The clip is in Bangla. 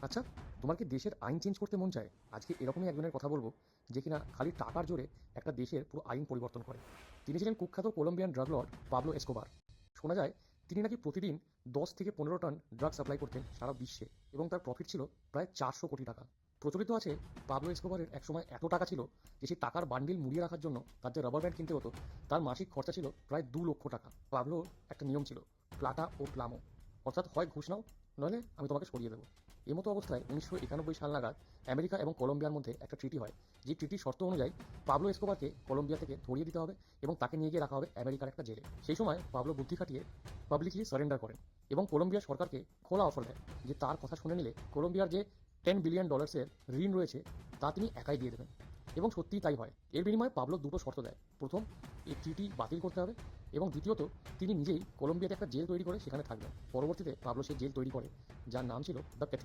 আচ্ছা, তোমার কি দেশের আইন চেঞ্জ করতে মন চায়? আজকে এরকমই একজনের কথা বলবো যে কিনা খালি টাকার জোরে একটা দেশের পুরো আইন পরিবর্তন করে। তিনি ছিলেন কুখ্যাত Colombian drug lord Pablo Escobar. শোনা যায় তিনি নাকি প্রতিদিন 10 থেকে 15 টন ড্রাগ সাপ্লাই করতেন সারা বিশ্বে, এবং তার প্রফিট ছিল প্রায় 400 কোটি টাকা। প্রচলিত আছে পাবলো এসকোবারের একসময় এত টাকা ছিল যে সেই টাকার বান্ডিল মুড়িয়ে রাখার জন্য তার যে রাবার ব্যান্ড কিনতে হতো তার মাসিক খরচা ছিল প্রায় 2 লক্ষ টাকা। পাবলোর একটা নিয়ম ছিল, প্লাটা ও প্লামো, অর্থাৎ হয় ঘুষ নাও, নইলে আমি তোমাকে সরিয়ে দেবো। এই মতো অবস্থায় 1991 সাল নাগাদ আমেরিকা এবং কলম্বিয়ার মধ্যে একটা ট্রিটি হয়, যে ট্রিটির শর্ত অনুযায়ী পাবলো এসকোবারকে কলম্বিয়া থেকে ধরিয়ে দিতে হবে এবং তাকে নিয়ে গিয়ে রাখা হবে আমেরিকার একটা জেলে। সেই সময় পাবলো বুদ্ধি খাটিয়ে পাবলিকলি সারেন্ডার করেন এবং কলম্বিয়ার সরকারকে খোলা অফার দেয় যে তার কথা শুনে নিলে কলম্বিয়ার যে $10 বিলিয়ন ঋণ রয়েছে তা তিনি একাই দিয়ে দেবেন। এবং সত্যিই তাই হয়। এর বিনিময়ে পাবলো দুটো শর্ত দেয়। প্রথম, এই ট্রিটি বাতিল করতে হবে, এবং দ্বিতীয়ত তিনি নিজেই কলম্বিয়াতে একটা জেল তৈরি করে সেখানে থাকবেন। পরবর্তীতে পাবলো সেই জেল তৈরি করে, যার নাম ছিল দ্য ক্যাথিড্রাল।